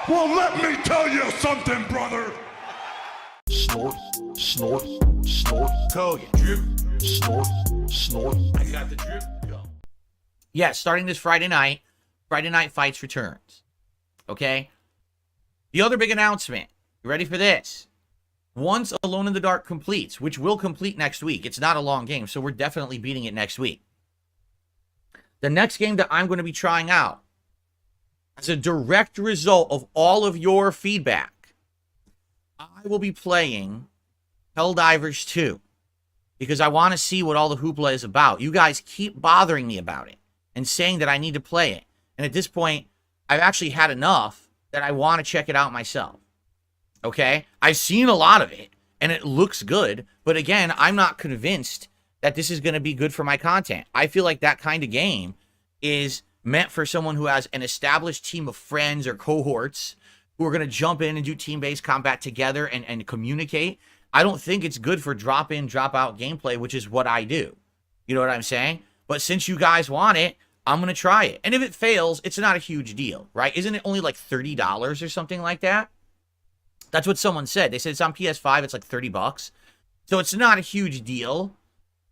Well, let me tell you something, brother. Snort, snort, snort. Kogan. Drip. Snort, snort. I got the drip. Go. Yeah, starting this Friday Night Fights returns. Okay? The other big announcement. You ready for this? Once Alone in the Dark completes, which will complete next week. It's not a long game, so we're definitely beating it next week. The next game that I'm going to be trying out, as a direct result of all of your feedback, I will be playing Helldivers 2 because I want to see what all the hoopla is about. You guys keep bothering me about it and saying that I need to play it. And at this point, I've actually had enough that I want to check it out myself. Okay? I've seen a lot of it, and it looks good. But again, I'm not convinced that this is going to be good for my content. I feel like that kind of game is meant for someone who has an established team of friends or cohorts who are going to jump in and do team-based combat together and communicate. I don't think it's good for drop-in, drop-out gameplay, which is what I do. You know what I'm saying? But since you guys want it, I'm going to try it. And if it fails, it's not a huge deal, right? Isn't it only like $30 or something like that? That's what someone said. They said it's on PS5, it's like $30. So it's not a huge deal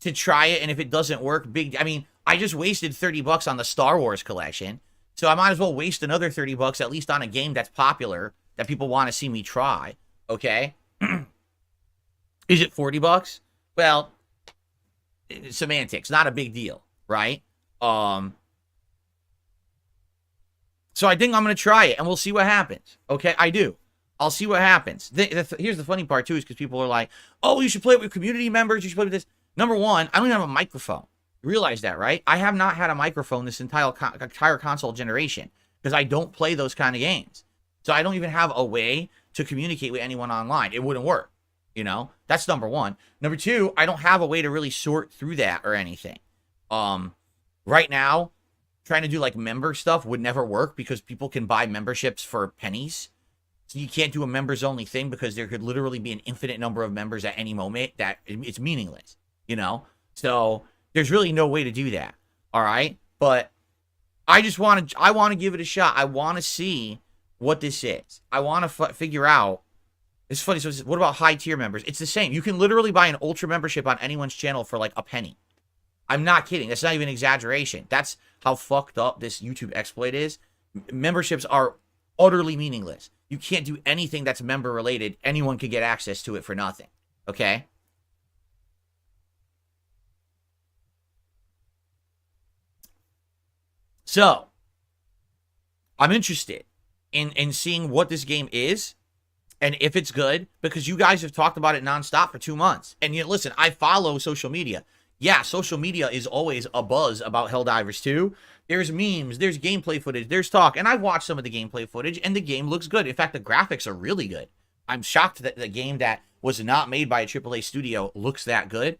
to try it, and if it doesn't work, I mean, I just wasted $30 on the Star Wars collection, so I might as well waste another $30 at least on a game that's popular, that people want to see me try, okay? Is it $40? Well, semantics, not a big deal, right? So I think I'm going to try it, and we'll see what happens, okay? I do. I'll see what happens. Here's the funny part, too, is because people are like, oh, you should play it with community members, you should play with this. Number one, I don't even have a microphone. You realize that, right? I have not had a microphone this entire console generation because I don't play those kind of games. So I don't even have a way to communicate with anyone online. It wouldn't work, you know? That's number one. Number two, I don't have a way to really sort through that or anything. Right now, trying to do like member stuff would never work because people can buy memberships for pennies. So you can't do a members only thing because there could literally be an infinite number of members at any moment that it's meaningless, you know? So there's really no way to do that. All right. But I want to give it a shot. I want to see what this is. I want to figure out. It's funny. So what about high tier members? It's the same. You can literally buy an ultra membership on anyone's channel for like a penny. I'm not kidding. That's not even exaggeration. That's how fucked up this YouTube exploit is. Memberships are utterly meaningless. You can't do anything that's member related. Anyone could get access to it for nothing. Okay? So, I'm interested in seeing what this game is and if it's good because you guys have talked about it nonstop for 2 months. And you listen, I follow social media. Yeah, social media is always a buzz about Helldivers 2. There's memes, there's gameplay footage, there's talk, and I've watched some of the gameplay footage, and the game looks good. In fact, the graphics are really good. I'm shocked that the game that was not made by a AAA studio looks that good.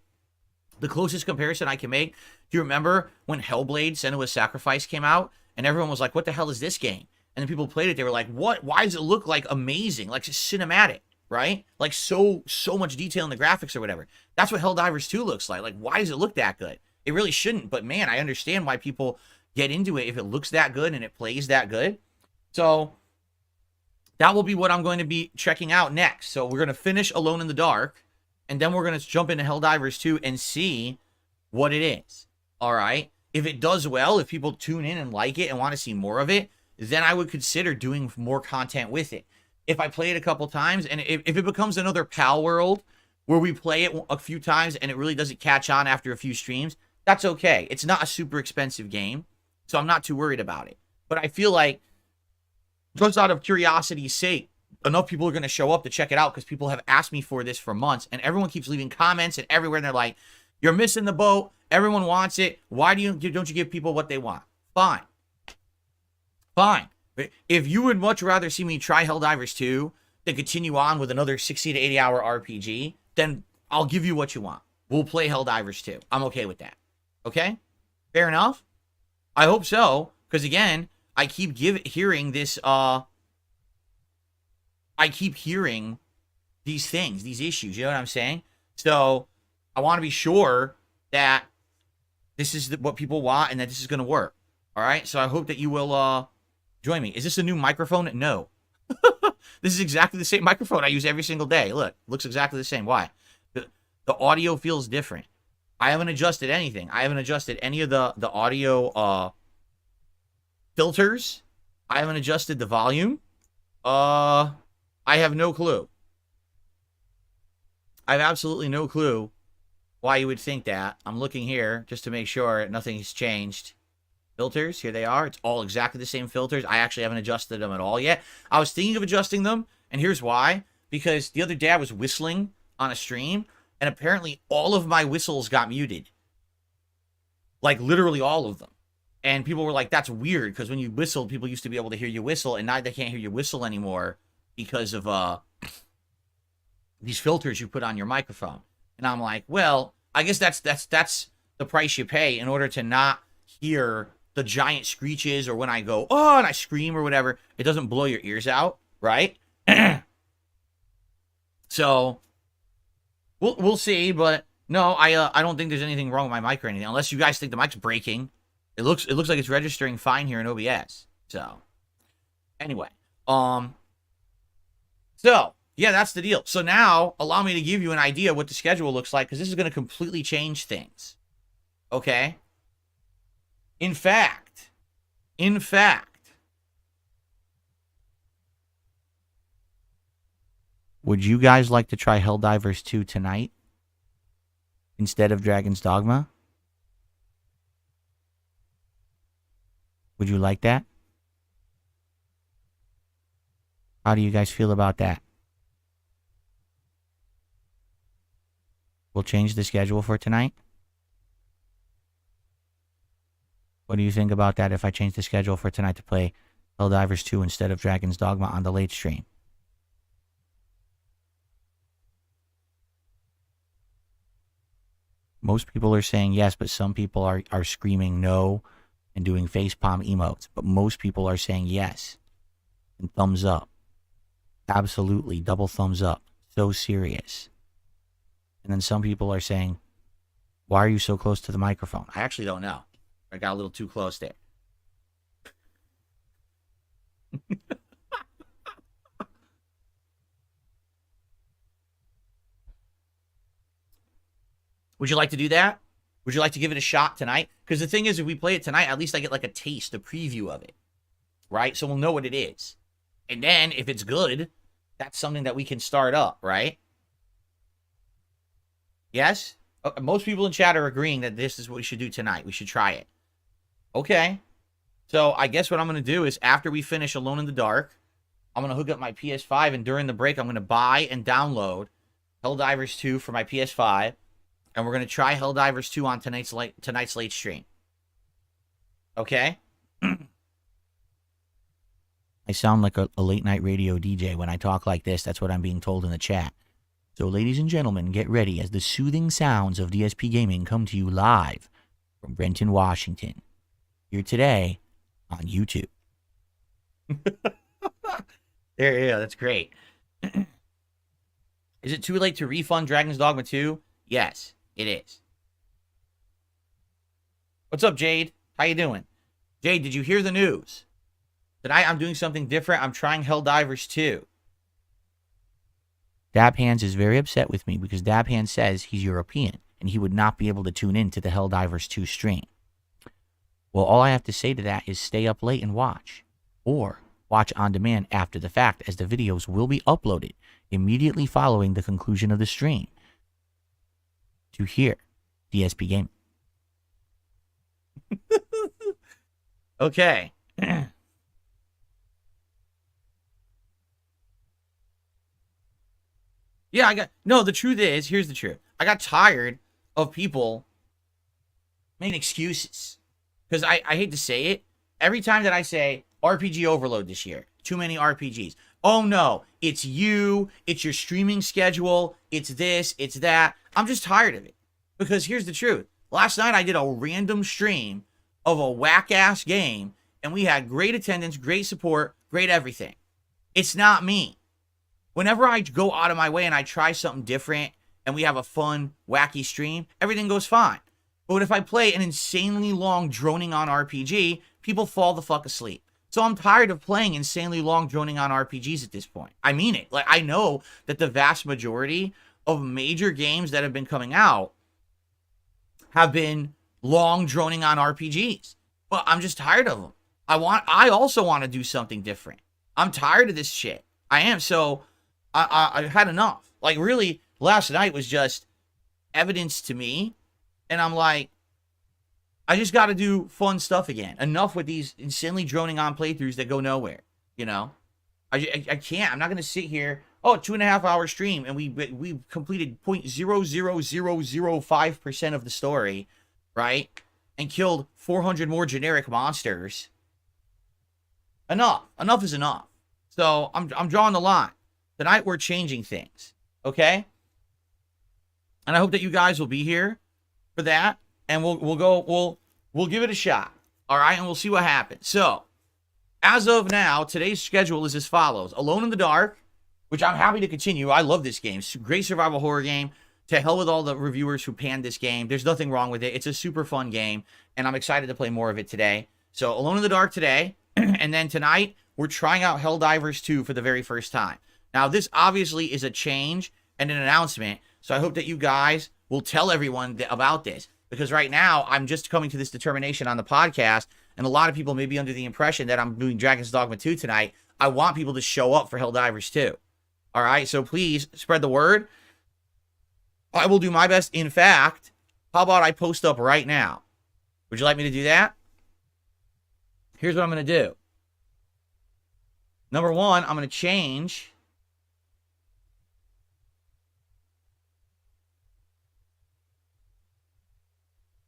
The closest comparison I can make, do you remember when Hellblade: Senua's Sacrifice came out, and everyone was like, what the hell is this game? And then people played it, they were like, what? Why does it look like amazing? Like it's cinematic, right? Like so much detail in the graphics or whatever. That's what Helldivers 2 looks like. Like, why does it look that good? It really shouldn't, but man, I understand why people get into it if it looks that good and it plays that good. So that will be what I'm going to be checking out next. So we're going to finish Alone in the Dark, and then we're going to jump into Helldivers 2 and see what it is. All right? If it does well, if people tune in and like it and want to see more of it, then I would consider doing more content with it. If I play it a couple times, and if it becomes another Pal World where we play it a few times and it really doesn't catch on after a few streams, that's okay. It's not a super expensive game, so I'm not too worried about it. But I feel like, just out of curiosity's sake, enough people are going to show up to check it out because people have asked me for this for months, and everyone keeps leaving comments and everywhere, and they're like, you're missing the boat. Everyone wants it. Why don't you give people what they want? Fine. Fine. If you would much rather see me try Helldivers 2 than continue on with another 60 to 80 hour RPG, then I'll give you what you want. We'll play Helldivers 2. I'm okay with that. Okay? Fair enough? I hope so, because again, I keep hearing this, I keep hearing these things, these issues, you know what I'm saying? So, I want to be sure that this is what people want and that this is going to work. All right? So, I hope that you will, join me. Is this a new microphone? No. This is exactly the same microphone I use every single day. Look, looks exactly the same. Why? The audio feels different. I haven't adjusted anything. I haven't adjusted any of the audio filters. I haven't adjusted the volume. I have no clue. I have absolutely no clue why you would think that. I'm looking here just to make sure nothing's changed. Filters, here they are. It's all exactly the same filters. I actually haven't adjusted them at all yet. I was thinking of adjusting them, and here's why. Because the other day I was whistling on a stream, and apparently all of my whistles got muted. Like, literally all of them. And people were like, that's weird, because when you whistled, people used to be able to hear you whistle, and now they can't hear you whistle anymore because of these filters you put on your microphone. And I'm like, well, I guess that's the price you pay in order to not hear the giant screeches, or when I go, oh, and I scream or whatever, it doesn't blow your ears out, right? So we'll see, but no, I don't think there's anything wrong with my mic or anything, unless you guys think the mic's breaking. It looks like it's registering fine here in OBS. So anyway, so yeah, that's the deal. So now allow me to give you an idea what the schedule looks like, because this is going to completely change things. Okay? In fact, would you guys like to try Helldivers 2 tonight instead of Dragon's Dogma? Would you like that? How do you guys feel about that? We'll change the schedule for tonight. What do you think about that if I change the schedule for tonight to play Helldivers 2 instead of Dragon's Dogma on the late stream? Most people are saying yes, but some people are screaming no and doing facepalm emotes. But most people are saying yes and thumbs up. Absolutely, double thumbs up. So serious. And then some people are saying, why are you so close to the microphone? I actually don't know. I got a little too close there. Would you like to do that? Would you like to give it a shot tonight? Because the thing is, if we play it tonight, at least I get like a taste, a preview of it. Right? So we'll know what it is. And then, if it's good, that's something that we can start up, right? Yes? Most people in chat are agreeing that this is what we should do tonight. We should try it. Okay. So I guess what I'm going to do is, after we finish Alone in the Dark, I'm going to hook up my PS5, and during the break, I'm going to buy and download Helldivers 2 for my PS5, and we're going to try Helldivers 2 on tonight's late stream. Okay? I sound like a late-night radio DJ when I talk like this. That's what I'm being told in the chat. So, ladies and gentlemen, get ready as the soothing sounds of DSP Gaming come to you live from Renton, Washington. Here today on YouTube. There you go. That's great. Is it too late to refund Dragon's Dogma 2? Yes, it is. What's up, Jade? How you doing? Jade, did you hear the news? Tonight I'm doing something different. I'm trying Helldivers 2. Dab Hands is very upset with me because Dab Hands says he's European and he would not be able to tune in to the Helldivers 2 stream. Well, all I have to say to that is stay up late and watch. Or watch on demand after the fact, as the videos will be uploaded immediately following the conclusion of the stream to hear DSP Gaming. Okay. Yeah, the truth is, here's the truth. I got tired of people making excuses. Because I hate to say it, every time that I say RPG overload this year, too many RPGs. Oh no, it's you, it's your streaming schedule, it's this, it's that. I'm just tired of it. Because here's the truth. Last night I did a random stream of a whack-ass game, and we had great attendance, great support, great everything. It's not me. Whenever I go out of my way and I try something different and we have a fun, wacky stream, everything goes fine. But if I play an insanely long, droning-on RPG, people fall the fuck asleep. So I'm tired of playing insanely long, droning on RPGs at this point. I mean it. Like, I know that the vast majority of major games that have been coming out have been long, droning on RPGs. But I'm just tired of them. I also want to do something different. I'm tired of this shit. I am. So I've had enough. Like, really, last night was just evidence to me. And I'm like, I just got to do fun stuff again. Enough with these insanely droning on playthroughs that go nowhere. You know, I can't. I'm not going to sit here. Oh, 2.5 hour stream, and we completed 0.00005% of the story, right? And killed 400 more generic monsters. Enough. Enough is enough. So I'm drawing the line. Tonight we're changing things. Okay? And I hope that you guys will be here for that. And we'll give it a shot. All right, and we'll see what happens. So, as of now, today's schedule is as follows. Alone in the Dark, which I'm happy to continue. I love this game. It's a great survival horror game. To hell with all the reviewers who panned this game. There's nothing wrong with it. It's a super fun game, and I'm excited to play more of it today. So, Alone in the Dark today, and then tonight, we're trying out Helldivers 2 for the very first time. Now, this obviously is a change and an announcement, so I hope that you guys will tell everyone about this. Because right now, I'm just coming to this determination on the podcast, and a lot of people may be under the impression that I'm doing Dragon's Dogma 2 tonight. I want people to show up for Helldivers 2. All right, so please spread the word. I will do my best. In fact, how about I post up right now? Would you like me to do that? Here's what I'm going to do. Number one, I'm going to change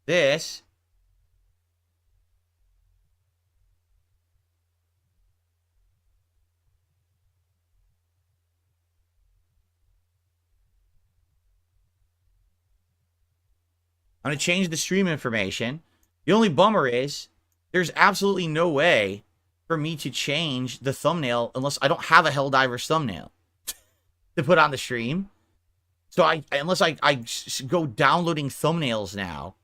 this I'm going to change the stream information. The only bummer is there's absolutely no way for me to change the thumbnail unless I don't have a Helldivers thumbnail to put on the stream. So unless I go downloading thumbnails now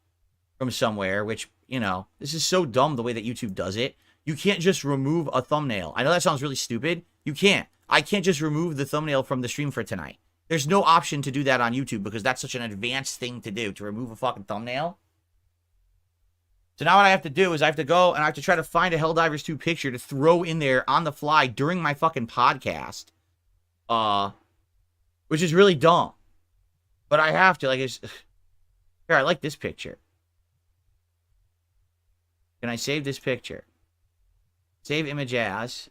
from somewhere, which, you know, this is so dumb the way that YouTube does it. You can't just remove a thumbnail. I know that sounds really stupid. You can't. I can't just remove the thumbnail from the stream for tonight. There's no option to do that on YouTube because that's such an advanced thing to do, to remove a fucking thumbnail. So now what I have to do is I have to go and I have to try to find a Helldivers 2 picture to throw in there on the fly during my fucking podcast. Which is really dumb. But I have to. Like, it's... Here, I like this picture. Can I save this picture? Save image as.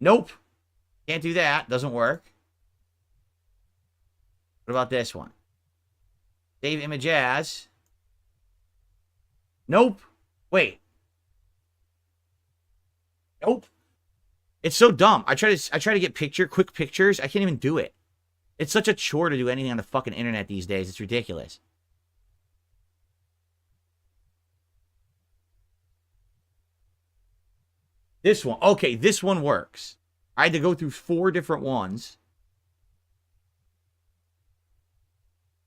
Nope. Can't do that. Doesn't work. What about this one? Save image as. Nope. Wait. Nope. It's so dumb. I try to get quick pictures. I can't even do it. It's such a chore to do anything on the fucking internet these days. It's ridiculous. This one. Okay, this one works. I had to go through 4 different ones.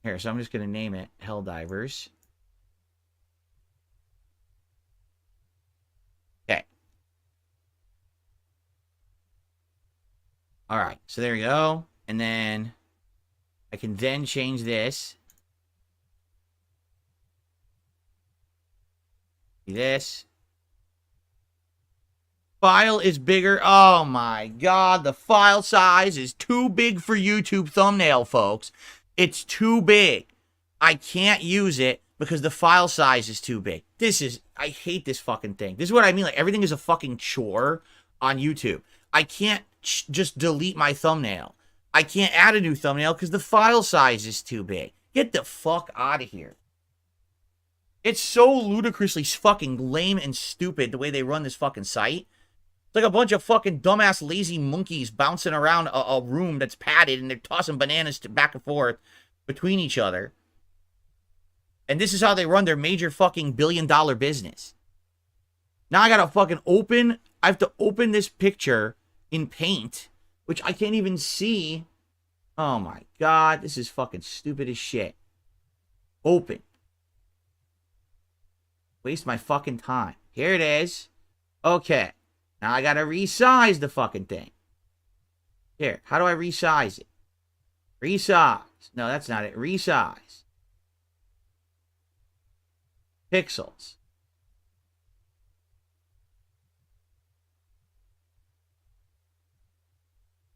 Here, so I'm just going to name it Helldivers. Okay. All right, so there we go. And then I can then change this. This. File is bigger. Oh my god, the file size is too big for YouTube thumbnail, folks. It's too big. I can't use it because the file size is too big. I hate this fucking thing. This is what I mean. Like, everything is a fucking chore on YouTube. I can't just delete my thumbnail. I can't add a new thumbnail because the file size is too big. Get the fuck out of here. It's so ludicrously fucking lame and stupid the way they run this fucking site. It's like a bunch of fucking dumbass lazy monkeys bouncing around a room that's padded and they're tossing bananas back and forth between each other. And this is how they run their major fucking billion-dollar business. Now I gotta fucking open... I have to open this picture in Paint, which I can't even see. Oh my god, this is fucking stupid as shit. Open. Waste my fucking time. Here it is. Okay. Now I gotta resize the fucking thing. Here, how do I resize it? Resize. No, that's not it. Resize. Pixels.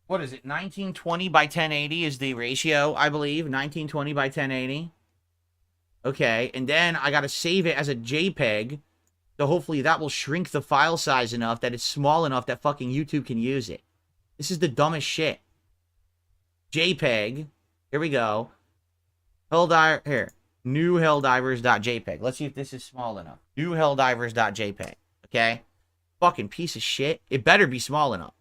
What is it? 1920 by 1080 is the ratio, I believe. 1920 by 1080. Okay, and then I gotta save it as a JPEG. So hopefully that will shrink the file size enough that it's small enough that fucking YouTube can use it. This is the dumbest shit. JPEG. Here we go. Here. New helldivers.jpg. Let's see if this is small enough. New helldivers.jpg. Okay? Fucking piece of shit. It better be small enough.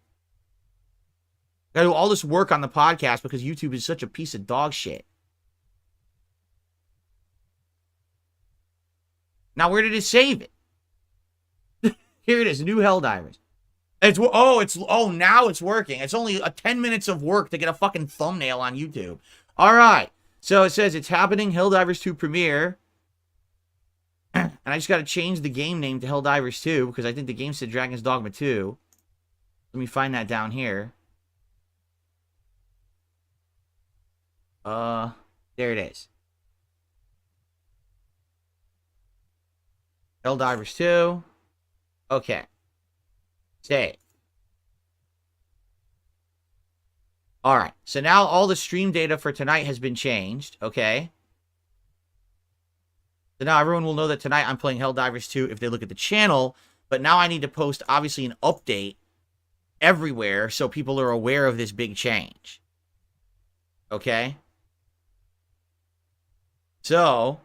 Gotta do all this work on the podcast because YouTube is such a piece of dog shit. Now, where did it save it? Here it is, New Helldivers. Now it's working. It's only 10 minutes of work to get a fucking thumbnail on YouTube. All right. So it says it's happening, Helldivers 2 premiere. And I just got to change the game name to Helldivers 2 because I think the game said Dragon's Dogma 2. Let me find that down here. There it is. Helldivers 2. Okay. Save. Alright, so now all the stream data for tonight has been changed, okay? So now everyone will know that tonight I'm playing Helldivers 2 if they look at the channel, but now I need to post, obviously, an update everywhere so people are aware of this big change. Okay? So...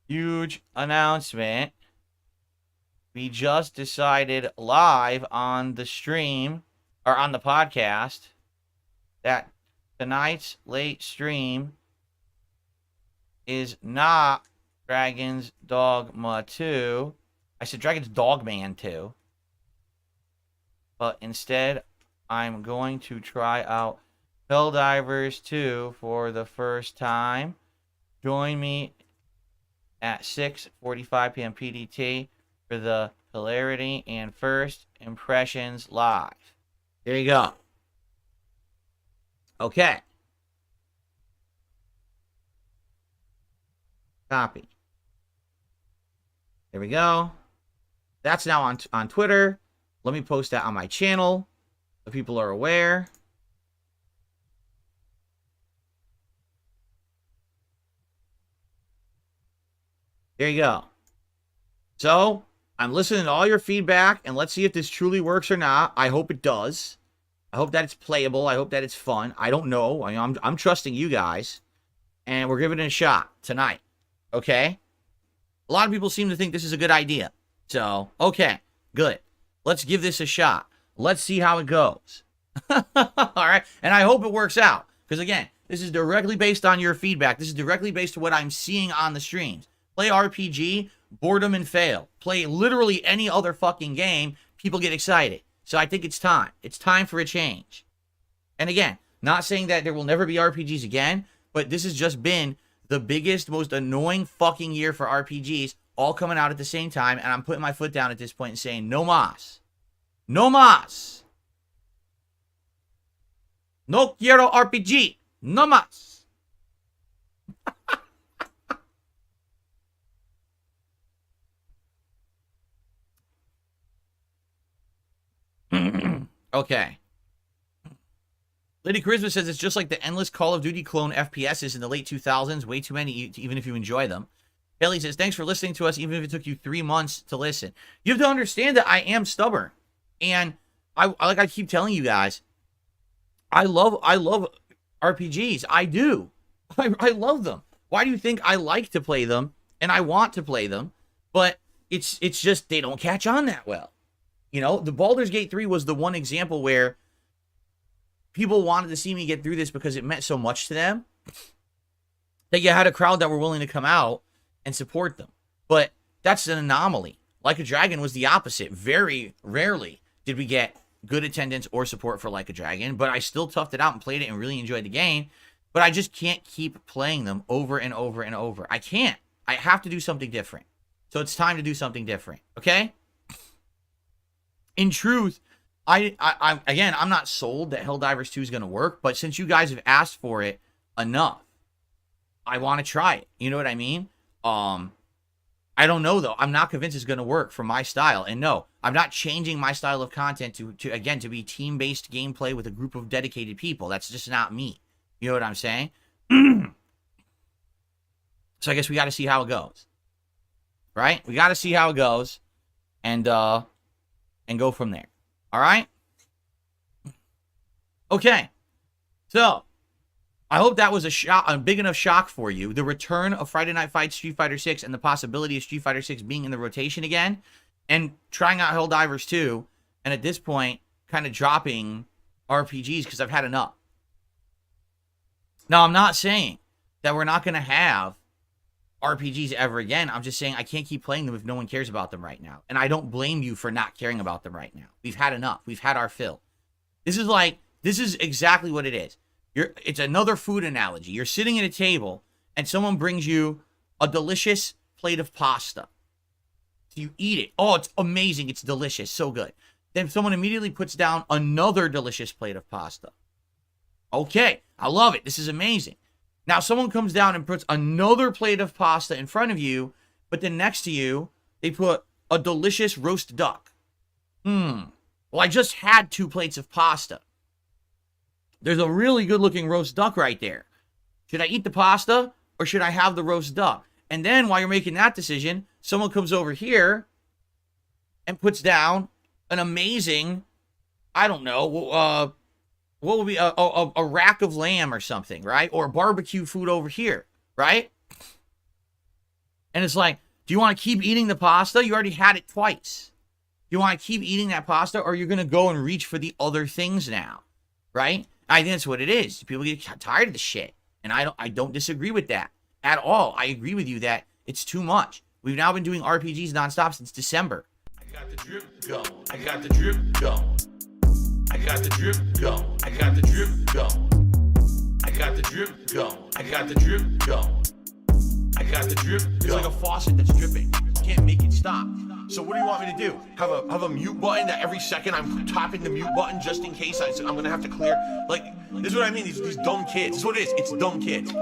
huge announcement. We just decided live on the stream, or on the podcast, that tonight's late stream is not Dragon's Dogma 2. I said Dragon's Dogman 2. But instead, I'm going to try out Helldivers 2 for the first time. Join me at 6:45 p.m. PDT for the hilarity and first impressions live. There you go. Okay. Copy. There we go. That's now on Twitter. Let me post that on my channel so people are aware. There you go. So, I'm listening to all your feedback, and let's see if this truly works or not. I hope it does. I hope that it's playable. I hope that it's fun. I don't know. I'm trusting you guys, and we're giving it a shot tonight. Okay? A lot of people seem to think this is a good idea. So, okay, good. Let's give this a shot. Let's see how it goes. All right? And I hope it works out. Because, again, this is directly based on your feedback. This is directly based on what I'm seeing on the streams. Play RPG, boredom and fail. Play literally any other fucking game, people get excited. So I think it's time. It's time for a change. And again, not saying that there will never be RPGs again, but this has just been the biggest, most annoying fucking year for RPGs, all coming out at the same time, and I'm putting my foot down at this point and saying, no mas. No mas. No quiero RPG. No mas. Okay. Lady Charisma says it's just like the endless Call of Duty clone FPSs in the late 2000s. Way too many, even if you enjoy them. Haley says, thanks for listening to us, even if it took you 3 months to listen. You have to understand that I am stubborn. And I keep telling you guys, I love RPGs. I do. I love them. Why do you think I like to play them and I want to play them? But it's just they don't catch on that well. You know, the Baldur's Gate 3 was the one example where people wanted to see me get through this because it meant so much to them that you had a crowd that were willing to come out and support them. But that's an anomaly. Like a Dragon was the opposite. Very rarely did we get good attendance or support for Like a Dragon, but I still toughed it out and played it and really enjoyed the game. but I just can't keep playing them over and over and over. I can't. I have to do something different. So it's time to do something different, okay? In truth, I'm not sold that Helldivers 2 is going to work, but since you guys have asked for it enough, I want to try it. You know what I mean? I don't know, though. I'm not convinced it's going to work for my style. And no, I'm not changing my style of content to be team-based gameplay with a group of dedicated people. That's just not me. You know what I'm saying? So I guess we got to see how it goes. Right? We got to see how it goes and go from there. All right? Okay. So, I hope that was a big enough shock for you. The return of Friday Night Fights Street Fighter 6 and the possibility of Street Fighter 6 being in the rotation again and trying out Helldivers 2 and at this point kind of dropping RPGs because I've had enough. Now, I'm not saying that we're not going to have RPGs ever again. I'm just saying I can't keep playing them if no one cares about them right now. And I don't blame you for not caring about them right now. We've had enough. We've had our fill. This is exactly what it is. It's another food analogy. You're sitting at a table and someone brings you a delicious plate of pasta. So you eat it. Oh, it's amazing. It's delicious. So good. Then someone immediately puts down another delicious plate of pasta. Okay, I love it. This is amazing. Now someone comes down and puts another plate of pasta in front of you, but then next to you, they put a delicious roast duck. Well, I just had 2 plates of pasta. There's a really good-looking roast duck right there. Should I eat the pasta or should I have the roast duck? And then while you're making that decision, someone comes over here and puts down an amazing, I don't know, what would be a rack of lamb or something, right? Or barbecue food over here, right? And it's like, do you want to keep eating the pasta? You already had it twice. You want to keep eating that pasta or you're going to go and reach for the other things now, right? I think that's what it is. People get tired of the shit. And I don't disagree with that at all. I agree with you that it's too much. We've now been doing RPGs nonstop since December. I got the drip going. I got the drip going. I got the drip going. I got the drip going. I got the drip going. I got the drip going. I got the drip going. It's like a faucet that's dripping. You can't make it stop. So what do you want me to do? Have a mute button that every second I'm tapping the mute button just in case I'm gonna have to clear? Like, this is what I mean. These dumb kids. This is what it is. It's dumb kids.